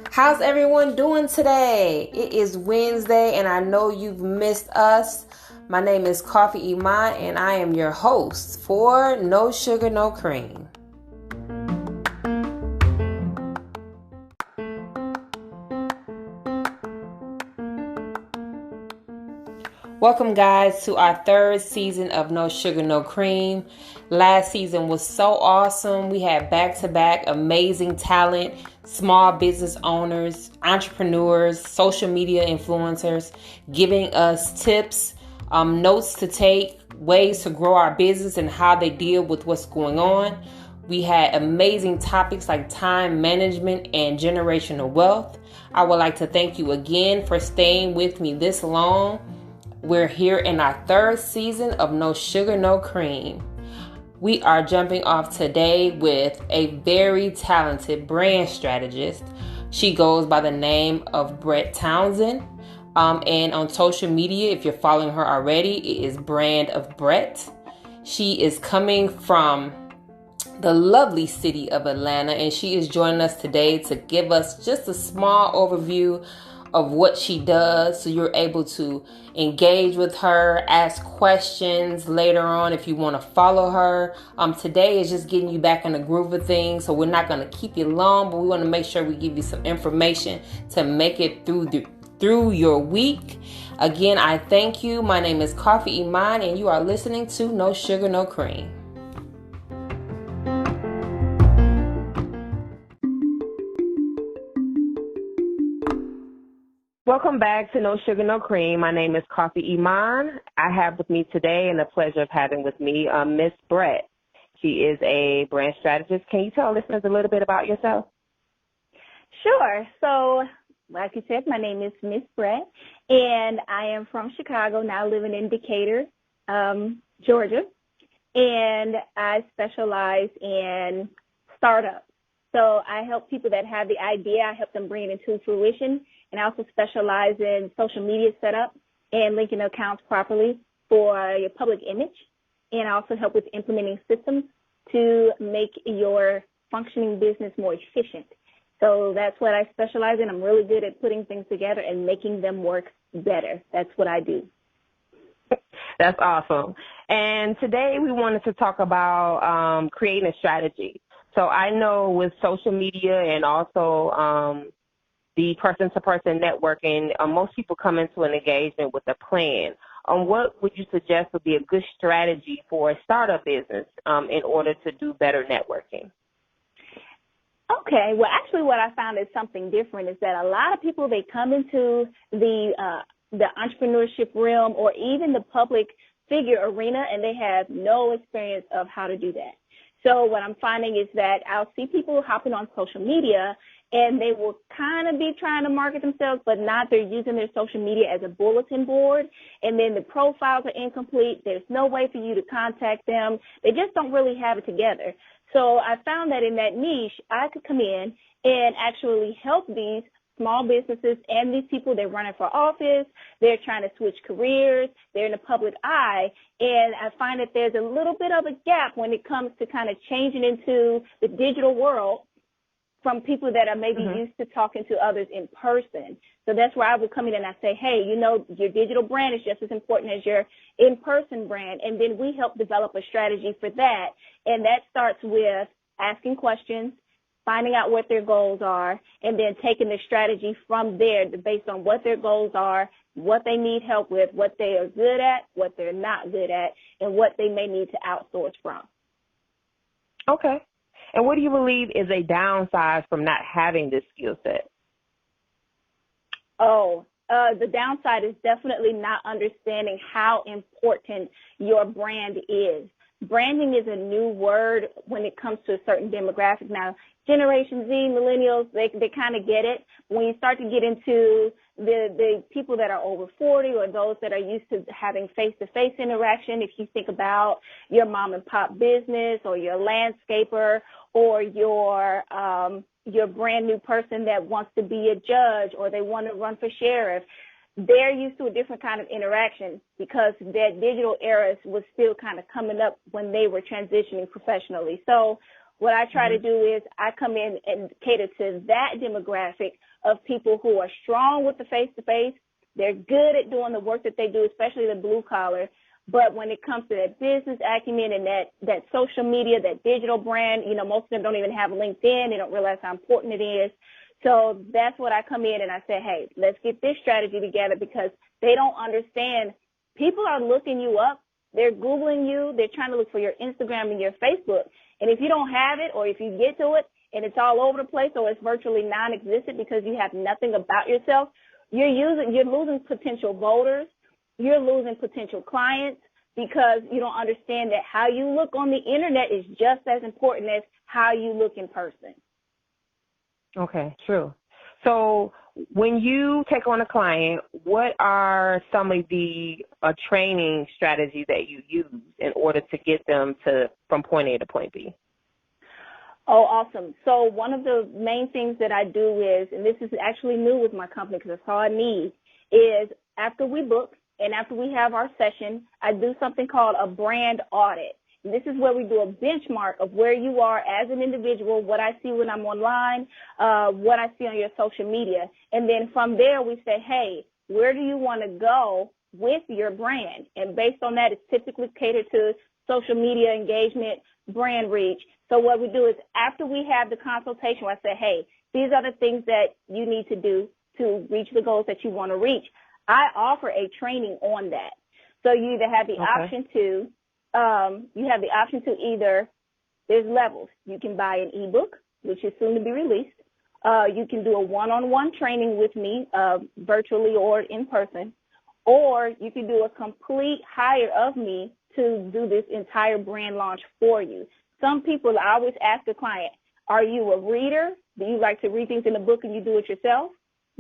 How's everyone doing today? It is Wednesday and I know you've missed us. My name is Coffee Iman and I am your host for No Sugar, No Cream. Welcome, guys, to our third season of No Sugar, No Cream. Last season was so awesome. We had back-to-back amazing talent, small business owners, entrepreneurs, social media influencers giving us tips, notes to take, ways to grow our business, and how they deal with what's going on. We had amazing topics like time management and generational wealth. I would like to thank you again for staying with me this long. We're here in our third season of No Sugar, No Cream. We are jumping off today with a very talented brand strategist. She goes by the name of BRET TOWNSEND. And on social media, if you're following her already, it is Brand of BRET. She is coming from the lovely city of Atlanta, and she is joining us today to give us just a small overview of what she does, so you're able to engage with her, ask questions later on if you want to follow her. Today is just getting you back in the groove of things, so we're not going to keep you long, but we want to make sure we give you some information to make it through your week. Again, I thank you. My name is Coffee Iman, and you are listening to No Sugar, No Cream. Welcome back to No Sugar, No Cream. My name is Coffee Iman. I have with me today, and the pleasure of having with me, Miss BRET. She is a brand strategist. Can you tell listeners a little bit about yourself? Sure. So, like you said, my name is Miss BRET, and I am from Chicago, now living in Decatur, Georgia, and I specialize in startups. So I help people that have the idea, I help them bring it into fruition, and I also specialize in social media setup and linking accounts properly for your public image, and I also help with implementing systems to make your functioning business more efficient. So that's what I specialize in. I'm really good at putting things together and making them work better. That's what I do. That's awesome. And today we wanted to talk about creating a strategy. So I know with social media and also the person-to-person networking, most people come into an engagement with a plan. What would you suggest would be a good strategy for a startup business in order to do better networking? Okay. Well, actually what I found is something different is that a lot of people, they come into the entrepreneurship realm or even the public figure arena, and they have no experience of how to do that. So what I'm finding is that I'll see people hopping on social media, and they will kind of be trying to market themselves, but not. They're using their social media as a bulletin board, and then the profiles are incomplete. There's no way for you to contact them. They just don't really have it together. So I found that in that niche, I could come in and actually help these small businesses and these people. They're running for office, they're trying to switch careers, they're in the public eye, and I find that there's a little bit of a gap when it comes to kind of changing into the digital world from people that are maybe used to talking to others in person. So that's where I would come in and I say, hey, you know, your digital brand is just as important as your in-person brand, and then we help develop a strategy for that, and that starts with asking questions, finding out what their goals are, and then taking the strategy from there based on what their goals are, what they need help with, what they are good at, what they're not good at, and what they may need to outsource from. Okay. And what do you believe is a downside from not having this skill set? The downside is definitely not understanding how important your brand is. Branding is a new word when it comes to a certain demographic. Now, Generation Z, millennials, they kind of get it. When you start to get into the people that are over 40 or those that are used to having face-to-face interaction, if you think about your mom and pop business or your landscaper or your brand new person that wants to be a judge or they want to run for sheriff, they're used to a different kind of interaction because that digital era was still kind of coming up when they were transitioning professionally. So what I try to do is I come in and cater to that demographic of people who are strong with the face-to-face. They're good at doing the work that they do, especially the blue collar. But when it comes to that business acumen and that social media, that digital brand, you know, most of them don't even have LinkedIn. They don't realize how important it is. So that's what I come in and I say, hey, let's get this strategy together because they don't understand. People are looking you up. They're Googling you. They're trying to look for your Instagram and your Facebook. And if you don't have it or if you get to it and it's all over the place or it's virtually non-existent because you have nothing about yourself, you're losing potential voters. You're losing potential clients because you don't understand that how you look on the internet is just as important as how you look in person. Okay, true. So when you take on a client, what are some of the training strategies that you use in order to get them from point A to point B? Oh, awesome. So one of the main things that I do is, and this is actually new with my company because I saw a need, is after we book and after we have our session, I do something called a brand audit. And this is where we do a benchmark of where you are as an individual, what I see when I'm online, what I see on your social media. And then from there, we say, hey, where do you want to go with your brand? And based on that, it's typically catered to social media engagement, brand reach. So what we do is after we have the consultation, I say, hey, these are the things that you need to do to reach the goals that you want to reach. I offer a training on that. So you either have the option to, either, there's levels. You can buy an ebook, which is soon to be released. You can do a one-on-one training with me, virtually or in person, or you can do a complete hire of me to do this entire brand launch for you. Some people, I always ask a client, are you a reader? Do you like to read things in a book and you do it yourself?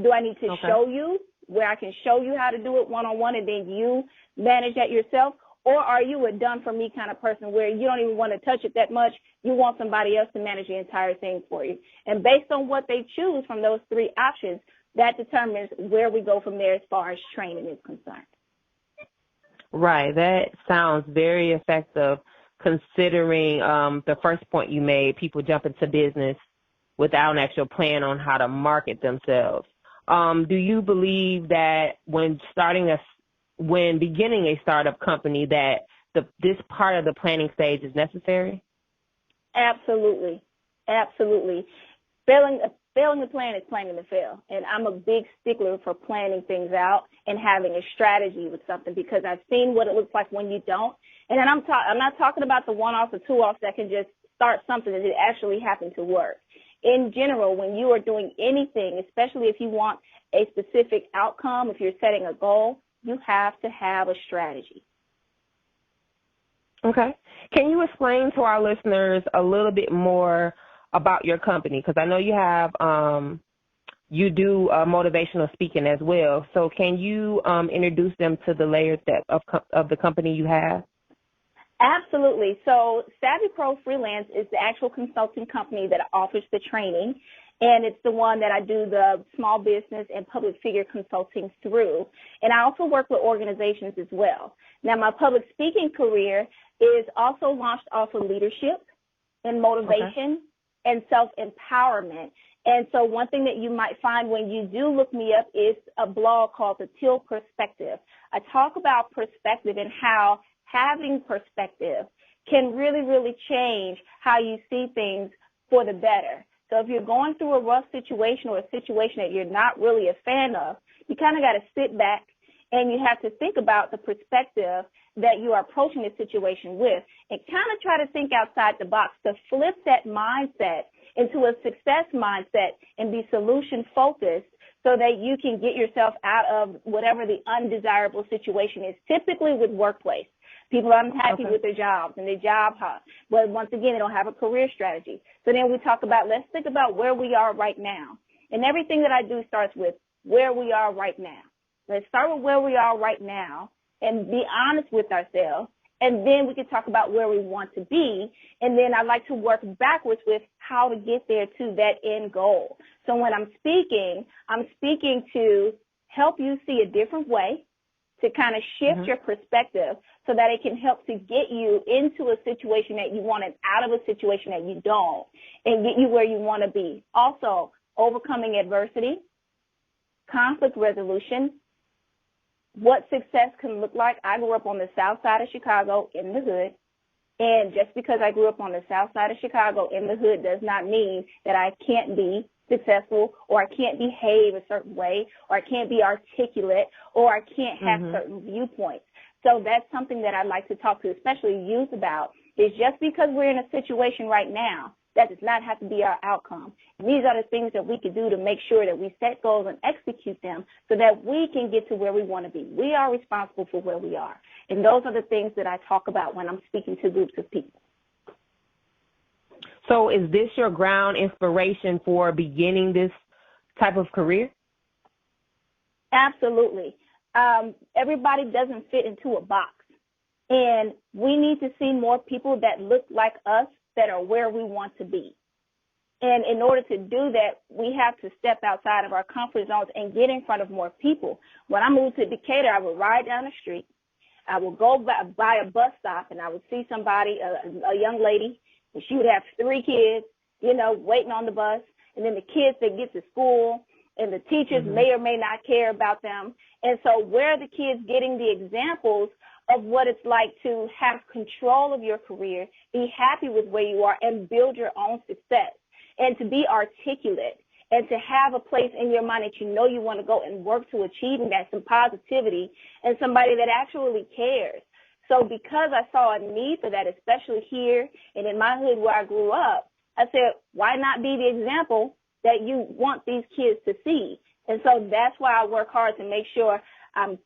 Do I need to show you where I can show you how to do it one-on-one and then you manage that yourself? Or are you a done-for-me kind of person where you don't even want to touch it that much? You want somebody else to manage the entire thing for you. And based on what they choose from those three options, that determines where we go from there as far as training is concerned. Right. That sounds very effective considering the first point you made, people jump into business without an actual plan on how to market themselves. Do you believe that when beginning a startup company that this part of the planning stage is necessary? Absolutely. Absolutely. Failing to plan is planning to fail. And I'm a big stickler for planning things out and having a strategy with something because I've seen what it looks like when you don't. And then I'm not talking about the one-offs or two-offs that can just start something that it actually happened to work. In general, when you are doing anything, especially if you want a specific outcome, if you're setting a goal, you have to have a strategy. Okay. Can you explain to our listeners a little bit more about your company? Because I know you have you do motivational speaking as well. So can you introduce them to the layers of the company you have? Absolutely. So Savvy Pro Freelance is the actual consulting company that offers the training, and it's the one that I do the small business and public figure consulting through. And I also work with organizations as well. Now, my public speaking career is also launched off of leadership and motivation and self-empowerment. And so one thing that you might find when you do look me up is a blog called The Teal Perspective. I talk about perspective and how having perspective can really, really change how you see things for the better. So if you're going through a rough situation or a situation that you're not really a fan of, you kind of got to sit back and you have to think about the perspective that you are approaching the situation with and kind of try to think outside the box to flip that mindset into a success mindset and be solution focused so that you can get yourself out of whatever the undesirable situation is, typically with workplace. People are unhappy with their jobs and their job hunt. But once again, they don't have a career strategy. So then we talk about, let's think about where we are right now. And everything that I do starts with where we are right now. Let's start with where we are right now and be honest with ourselves. And then we can talk about where we want to be. And then I like to work backwards with how to get there to that end goal. So when I'm speaking to, help you see a different way, to kind of shift your perspective so that it can help to get you into a situation that you want and out of a situation that you don't, and get you where you want to be. Also, overcoming adversity, conflict resolution, what success can look like. I grew up on the south side of Chicago in the hood, and just because I grew up on the south side of Chicago in the hood does not mean that I can't be successful, or I can't behave a certain way, or I can't be articulate, or I can't have certain viewpoints. So that's something that I'd like to talk to especially youth about, is just because we're in a situation right now, that does not have to be our outcome. These are the things that we can do to make sure that we set goals and execute them so that we can get to where we want to be. We are responsible for where we are. And those are the things that I talk about when I'm speaking to groups of people. So is this your ground inspiration for beginning this type of career? Absolutely. Everybody doesn't fit into a box. And we need to see more people that look like us, that are where we want to be. And in order to do that, we have to step outside of our comfort zones and get in front of more people. When I moved to Decatur, I would ride down the street. I would go by a bus stop, and I would see somebody, a young lady, and she would have 3 kids, waiting on the bus. And then the kids, they get to school, and the teachers may or may not care about them. And so where are the kids getting the examples of what it's like to have control of your career, be happy with where you are, and build your own success, and to be articulate, and to have a place in your mind that you want to go and work to achieving that, some positivity, and somebody that actually cares. So because I saw a need for that, especially here and in my hood where I grew up, I said, why not be the example that you want these kids to see? And so that's why I work hard to make sure I'm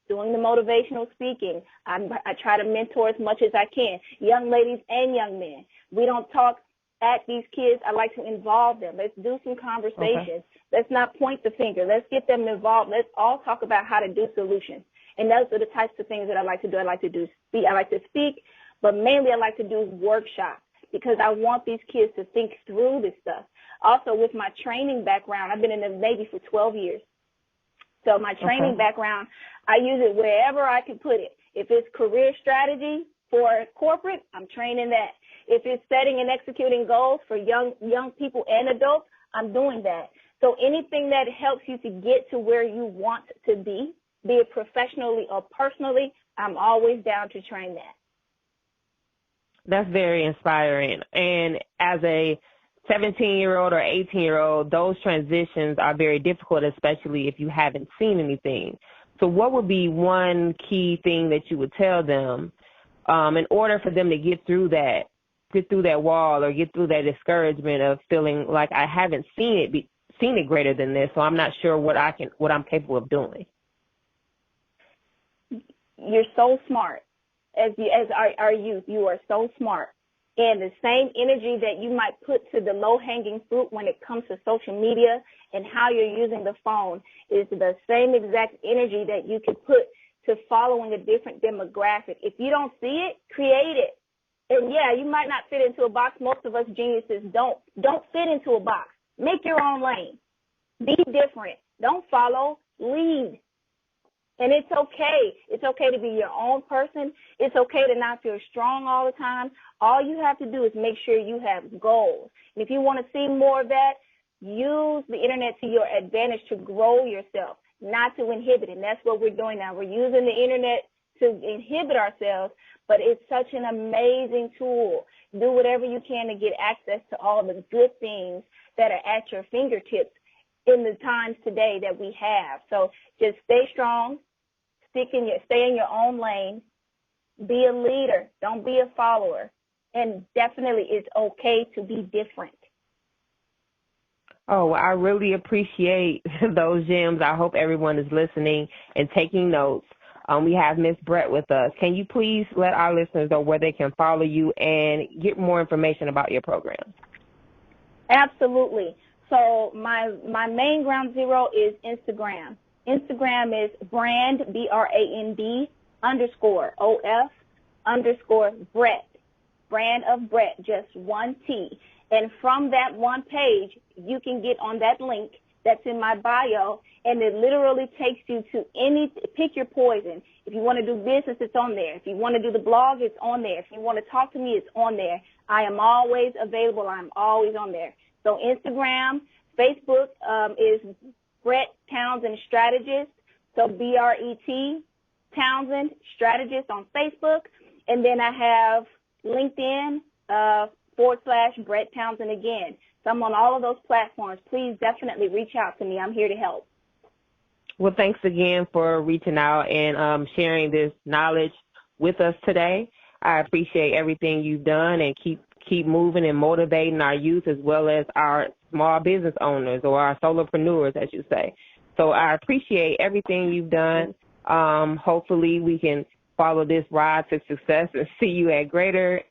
doing the motivational speaking. I try to mentor as much as I can, young ladies and young men. We don't talk at these kids. I like to involve them. Let's do some conversations. Okay. Let's not point the finger. Let's get them involved. Let's all talk about how to do solutions. And those are the types of things that I like to do. I like to speak, but mainly I like to do workshops because I want these kids to think through this stuff. Also, with my training background, I've been in the Navy for 12 years. So my training background, I use it wherever I can put it. If it's career strategy for corporate, I'm training that. If it's setting and executing goals for young people and adults, I'm doing that. So anything that helps you to get to where you want to be it professionally or personally, I'm always down to train that. That's very inspiring. And as a 17-year-old or 18-year-old, those transitions are very difficult, especially if you haven't seen anything. So what would be one key thing that you would tell them in order for them to get through that wall or get through that discouragement of feeling like I haven't seen it greater than this, so I'm not sure what I'm capable of doing? You're so smart. As our youth, you are so smart. And the same energy that you might put to the low-hanging fruit when it comes to social media and how you're using the phone is the same exact energy that you could put to following a different demographic. If you don't see it, create it. And, yeah, you might not fit into a box. Most of us geniuses don't fit into a box. Make your own lane. Be different. Don't follow. Lead. And it's okay. It's okay to be your own person. It's okay to not feel strong all the time. All you have to do is make sure you have goals. And if you want to see more of that, use the internet to your advantage to grow yourself, not to inhibit. And that's what we're doing now. We're using the internet to inhibit ourselves, but it's such an amazing tool. Do whatever you can to get access to all the good things that are at your fingertips in the times today that we have. So just stay strong, stay in your own lane, be a leader, don't be a follower, and definitely it's okay to be different. Oh, I really appreciate those gems. I hope everyone is listening and taking notes. We have Ms. BRET with us. Can you please let our listeners know where they can follow you and get more information about your program? Absolutely. So my main ground zero is Instagram. Instagram is brand, BRAND, _OF, BRET, brand of BRET, just one T. And from that one page, you can get on that link that's in my bio, and it literally takes you to pick your poison. If you want to do business, it's on there. If you want to do the blog, it's on there. If you want to talk to me, it's on there. I am always available. I'm always on there. So Instagram, Facebook is BRET Townsend Strategist. So BRET Townsend Strategist on Facebook. And then I have LinkedIn / BRET Townsend again. So I'm on all of those platforms. Please definitely reach out to me. I'm here to help. Well, thanks again for reaching out and sharing this knowledge with us today. I appreciate everything you've done, and keep moving and motivating our youth as well as our small business owners, or our solopreneurs, as you say. So I appreciate everything you've done. Hopefully we can follow this ride to success and see you at greater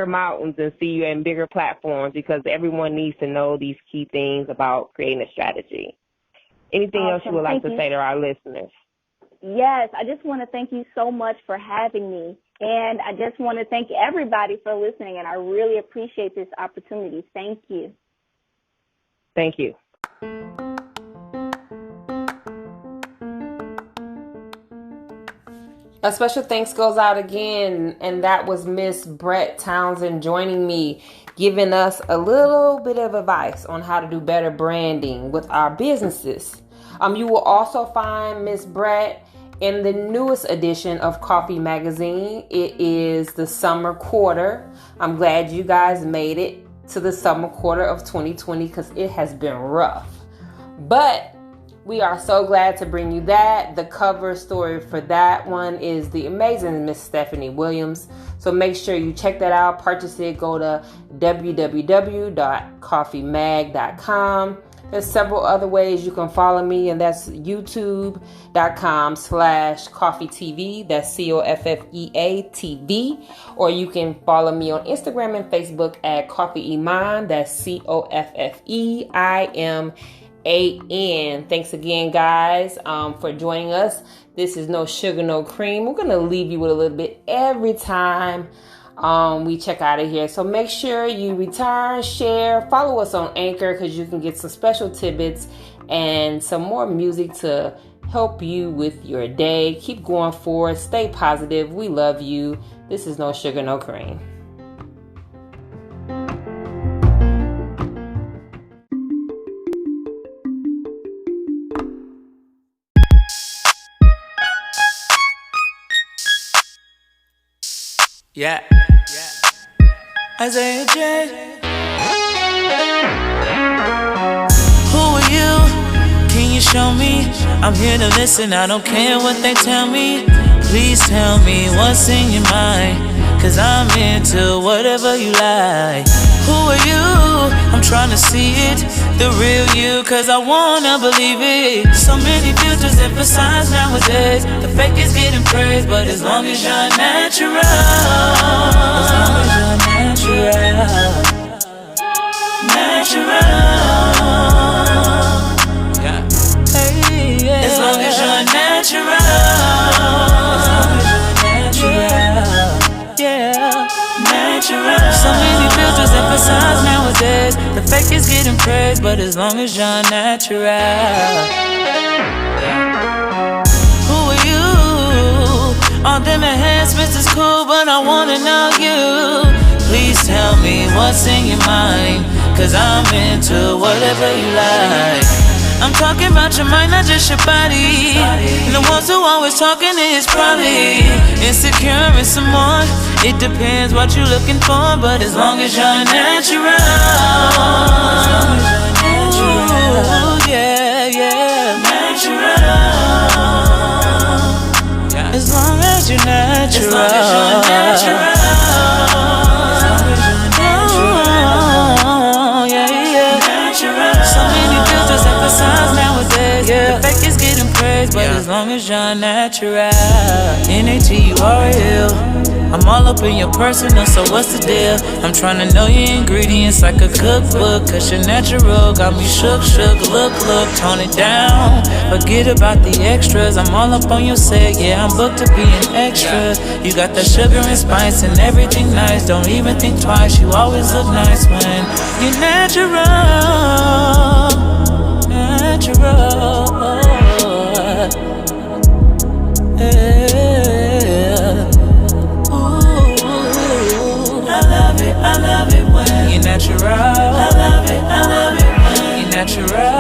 mountains and see you in bigger platforms, because everyone needs to know these key things about creating a strategy. Anything else you would like to say to our listeners? Yes, I just want to thank you so much for having me. And I just want to thank everybody for listening, and I really appreciate this opportunity. Thank you. Thank you. A special thanks goes out again, and that was Miss BRET Townsend joining me, giving us a little bit of advice on how to do better branding with our businesses. You will also find Miss BRET in the newest edition of Coffee Magazine. It is the summer quarter. I'm glad you guys made it to the summer quarter of 2020, because it has been rough. But we are so glad to bring you that. The cover story for that one is the amazing Miss Stephanie Williams. So make sure you check that out, purchase it, go to www.coffeemag.com. There's several other ways you can follow me, and that's youtube.com/coffeetv. That's COFFEA TV. Or you can follow me on Instagram and Facebook at Coffee Iman. That's COFFEIMAN. Thanks again, guys, for joining us. This is No Sugar, No Cream. We're going to leave you with a little bit every time we check out of here. So make sure you return, share, follow us on Anchor, because you can get some special tidbits and some more music to help you with your day. Keep going forward. Stay positive. We love you. This is No Sugar, No Cream. Yeah. Isaiah J. Who are you? Can you show me? I'm here to listen, I don't care what they tell me. Please tell me what's in your mind, 'cause I'm into whatever you like. Who are you? I'm trying to see it, the real you, 'cause I wanna believe it. So many filters emphasize nowadays. The fake is getting praised, but as long as you're natural, as long as you're natural, yeah. Hey, yeah. As long as you're natural, as long as you're natural, yeah. Natural. So many filters emphasize nowadays. The fake is getting praised, but as long as you're natural. Who are you? All them enhancements is cool, but I wanna know you. Please tell me what's in your mind, 'cause I'm into whatever you like. I'm talking about your mind, not just your body. And the ones who always talking is probably insecure and some more. It depends what you're looking for, but as long as you're natural, ooh, yeah, yeah, natural. As long as you're natural, as long as you're natural. Nowadays, yeah. The fake is getting praised, but as long as you're natural. NATURL. I'm all up in your personal, so what's the deal? I'm trying to know your ingredients like a cookbook, 'cause you're natural, got me shook, look, tone it down. Forget about the extras, I'm all up on your set, yeah, I'm booked to be an extra. You got the sugar and spice and everything nice, don't even think twice, you always look nice when you're natural. natural. Yeah. Ooh, I love it when you're natural. I love it when you're natural.